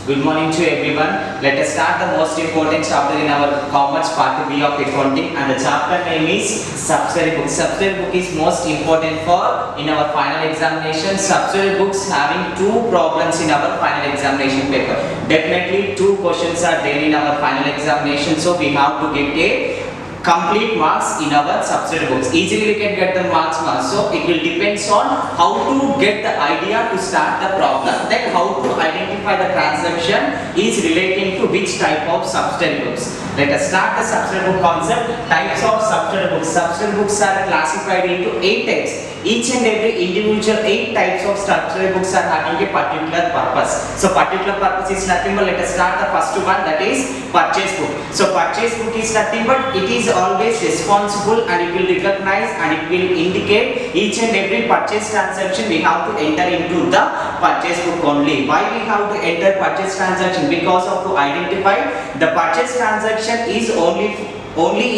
Good morning to everyone. Let us start the most important chapter in our commerce part B of accounting, and the chapter name is subsidiary book. Subsidiary book is most important for in our final examination. Subsidiary books having two problems in our final examination paper. Definitely two questions are there in our final examination, so we have to get a complete marks in our subsidiary books. Easily we can get the marks. So it will depends on how to get the idea to start the problem, then how to identify the transaction is relating to which type of subsidiary books. Let us start the subsidiary book concept. Types of subsidiary books. Subsidiary books are classified into 8 types. Each and every individual 8 types of subsidiary books are having a particular purpose. So particular purpose is nothing but, let us start the first one, that is purchase book. So purchase book is nothing but it is always responsible and it will recognize and it will indicate each and every purchase transaction we have to enter into the purchase book only. Why we have to enter purchase transaction? Because of to identify the purchase transaction is only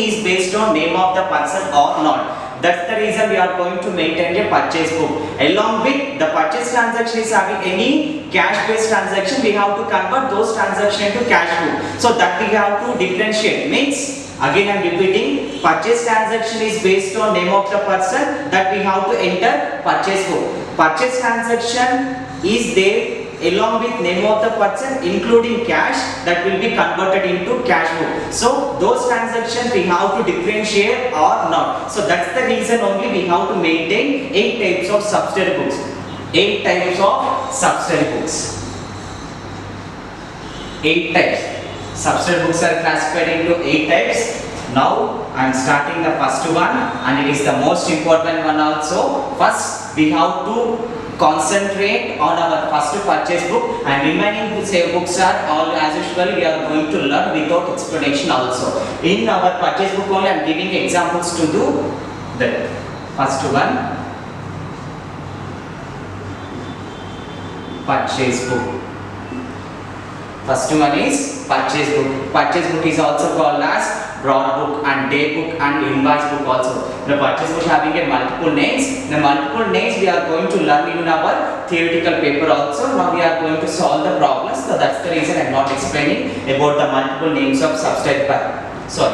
is based on name of the person or not. That's the reason we are going to maintain a purchase book. Along with the purchase transaction is having any cash based transaction, we have to convert those transactions to cash book. So that we have to differentiate. Means again I am repeating, purchase transaction is based on name of the person, that we have to enter purchase book. Purchase transaction is there along with name of the person including cash, that will be converted into cash book. So those transactions we have to differentiate or not. So that's the reason only we have to maintain 8 types of subsidiary books. 8 types of subsidiary books. 8 types. Subsidiary books are classified into 8 types. Now I am starting the first one, and it is the most important one also. First we have to concentrate on our first purchase book, and remaining books are all as usual we are going to learn without explanation also. In our purchase book only I am giving examples to do. The first one, purchase book. First one is purchase book. Purchase book is also called as broad book and day book and invoice book also. The purchase book having a multiple names. The multiple names we are going to learn in our theoretical paper also. Now we are going to solve the problems. So that's the reason I am not explaining about the multiple names of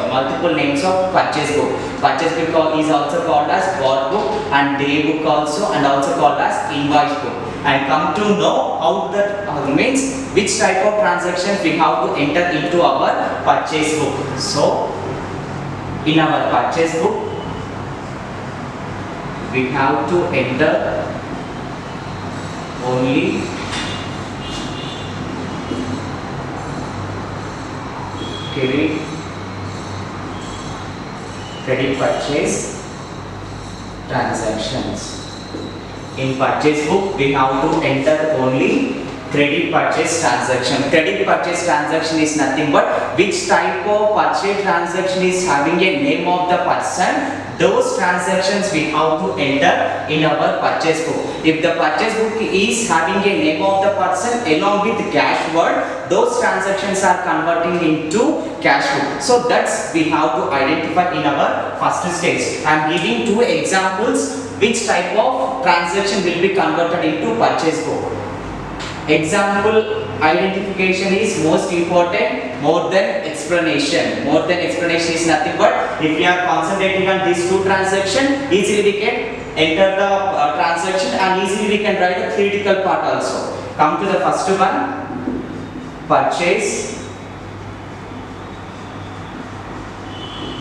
multiple names of purchase book. Purchase book is also called as broad book and day book also, and also called as invoice book. And come to know how that means which type of transactions we have to enter into our purchase book. So in our purchase book we have to enter only credit purchase transactions. In purchase book we have to enter only credit purchase transaction. Credit purchase transaction is nothing but which type of purchase transaction is having a name of the person. Those transactions we have to enter in our purchase book. If the purchase book is having a name of the person along with the cash word, those transactions are converting into cash book. So that's we have to identify in our first stage. I am giving two examples which type of transaction will be converted into purchase book. Example identification is most important more than explanation. More than explanation is nothing but if we are concentrating on these two transactions, easily we can enter the transaction and easily we can write the theoretical part also. Come to the first one, purchase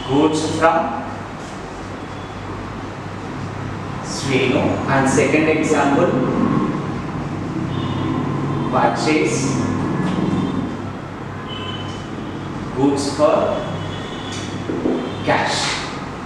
goods from Srinu, and second example, purchase goods for cash.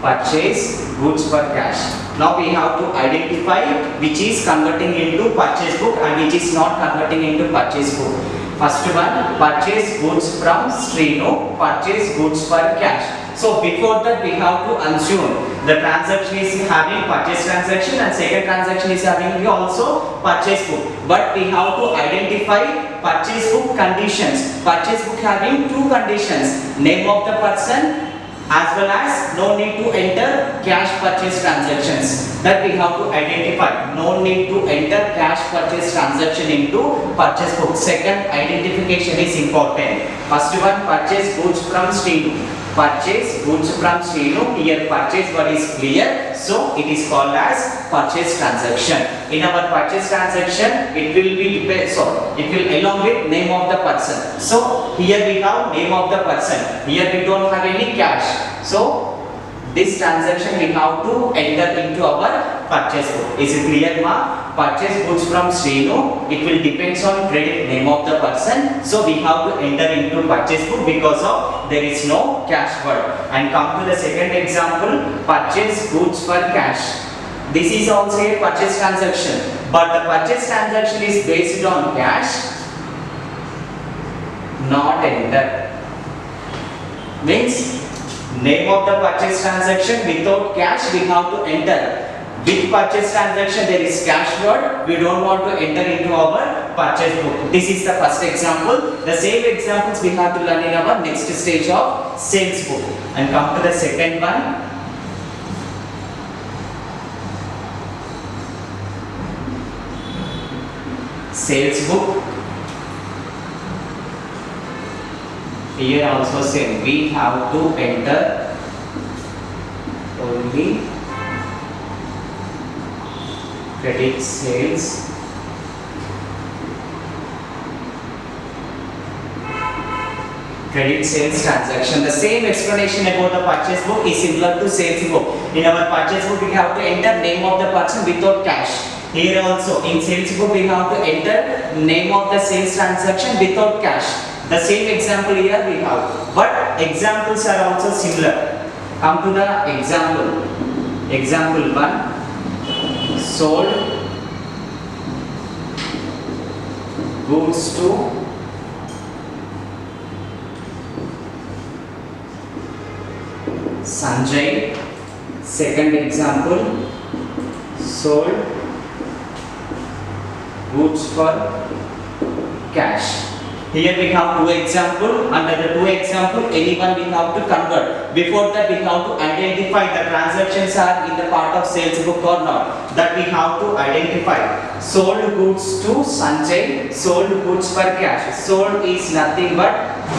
Purchase goods for cash. Now we have to identify which is converting into purchase book and which is not converting into purchase book. First one, purchase goods from Srinu, purchase goods for cash. So before that we have to assume the transaction is having purchase transaction and second transaction is having also purchase book. But we have to identify purchase book conditions. Purchase book having two conditions, name of the person as well as no need to enter cash purchase transactions, that we have to identify. No need to enter cash purchase transaction into purchase book. Second, identification is important. First one, purchase goods from Srinu. Purchase goods from Srinu. Here purchase word is clear, so it is called as purchase transaction. In our purchase transaction, it will be it will along with name of the person. So here we have name of the person. Here we don't have any cash. So this transaction we have to enter into our purchase book. Is it clear, ma? Purchase goods from Srinu. It will depends on credit name of the person. So we have to enter into purchase book because of there is no cash word. And come to the second example, purchase goods for cash. This is also a purchase transaction, but the purchase transaction is based on cash, not enter. Means name of the purchase transaction without cash we have to enter. With purchase transaction there is cash word, we don't want to enter into our purchase book. This is the first example. The same examples we have to learn in our next stage of sales book. And come to the second one. Sales book. Here also same, we have to enter only credit sales, transaction. The same explanation about the purchase book is similar to sales book. In our purchase book we have to enter name of the person without cash. Here also in sales book we have to enter name of the sales transaction without cash. The same example here we have, but examples are also similar. Come to the example. Example 1. Sold goods to Sanjay. Second example, sold goods for cash. Here we have two examples. Under the two examples, anyone we have to convert. Before that, we have to identify the transactions are in the part of sales book or not. That we have to identify. Sold goods to Sanjay, sold goods for cash. Sold is nothing but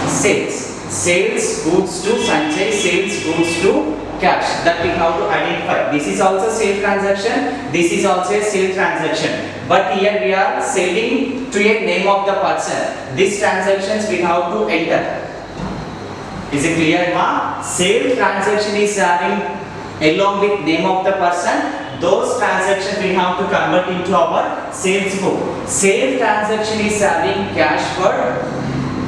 sales. Sales goods to Sanjay, sales goods to cash. That we have to identify. This is also sale transaction. This is also a sale transaction. But here we are selling to a name of the person. These transactions we have to enter. Is it clear, ma? Sale transaction is having along with name of the person. Those transactions we have to convert into our sales book. Sale transaction is having cash word.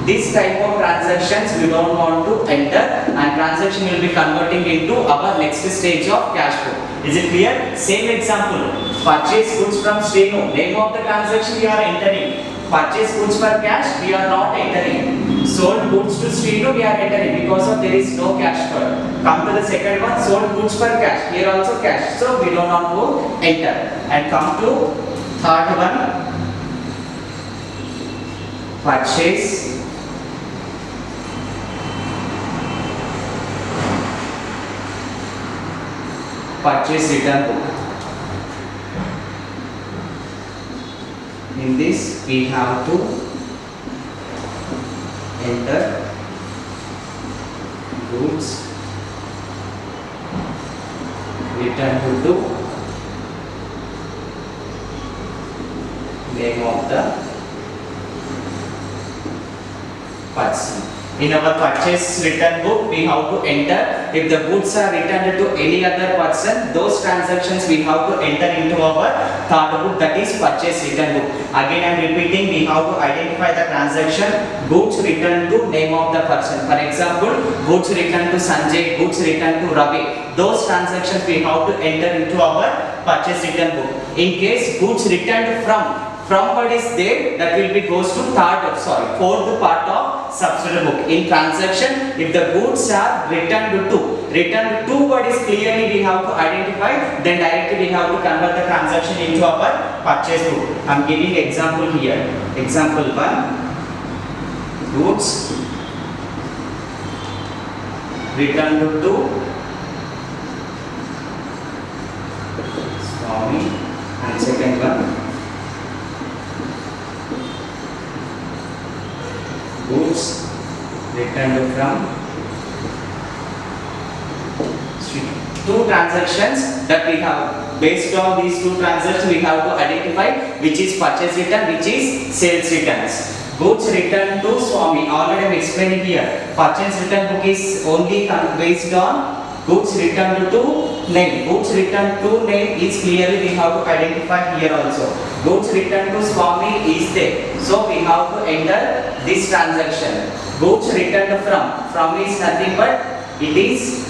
This type of transactions we don't want to enter, and transaction will be converting into our next stage of cash flow. Is it clear? Same example. Purchase goods from Srinu. Name of the transaction we are entering. Purchase goods for cash we are not entering. Sold goods to Srinu we are entering because of there is no cash word. Come to the second one. Sold goods for cash. Here also cash. So we don't want to enter. And come to third one. Purchase return book. In this we have to enter goods return to name of the person. In our purchase return book, we have to enter if the goods are returned to any other person, those transactions we have to enter into our third book, that is purchase return book. Again I am repeating, we have to identify the transaction, goods returned to name of the person. For example, goods returned to Sanjay, goods returned to Ravi. Those transactions we have to enter into our purchase return book. In case goods returned from what is there, that will be goes to fourth part of subsidiary book. In transaction, if the goods are returned to what is clearly we have to identify, then directly we have to convert the transaction into our purchase book. I am giving example here. Example 1, goods returned to Swami, and second one, goods returned from Sri. Two transactions that we have. Based on these two transactions, we have to identify which is purchase return, which is sales returns. Goods returned to Swami. Already I am explaining here. Purchase return book is only based on goods returned to name. Goods returned to name is clearly we have to identify here also. Goods returned to Swami is there. So we have to enter this transaction. Goods returned from is nothing but it is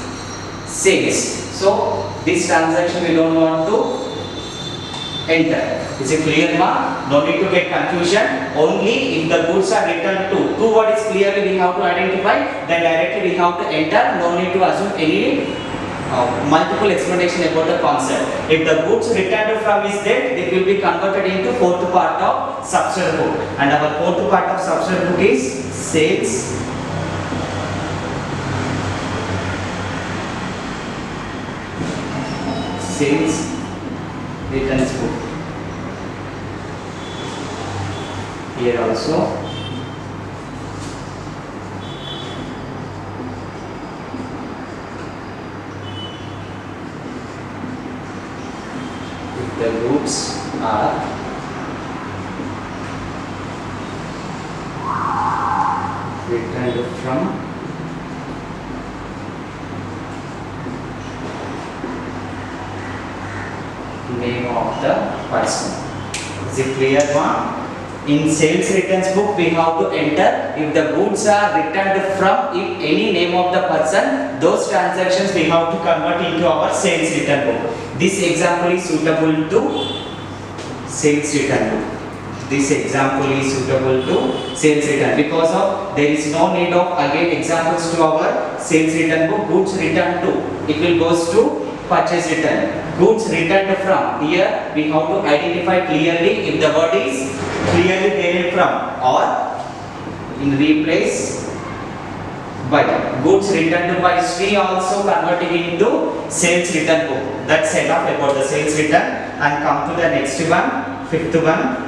sales. So this transaction we don't want to enter. Is it clear, ma? No need to get confusion. Only if the goods are returned to what is clearly we have to identify, then directly we have to enter. No need to assume any multiple explanation about the concept. If the goods returned from is there, it will be converted into fourth part of subsidiary book. And our fourth part of subsidiary book is sales returns book. Here also if the goods are returned from name of the person. Is it clear, one? In sales returns book we have to enter if the goods are returned from if any name of the person, those transactions we have to convert into our sales return book. This example is suitable to sales return book. This example is suitable to sales return because of there is no need of again examples to our sales return book. Goods returned to, it will goes to purchase return. Goods returned from, here we have to identify clearly if the word is clearly there from or in replace by. Goods returned by Sri also converting into sales return book. That's enough about the sales return, and come to the next one, fifth one.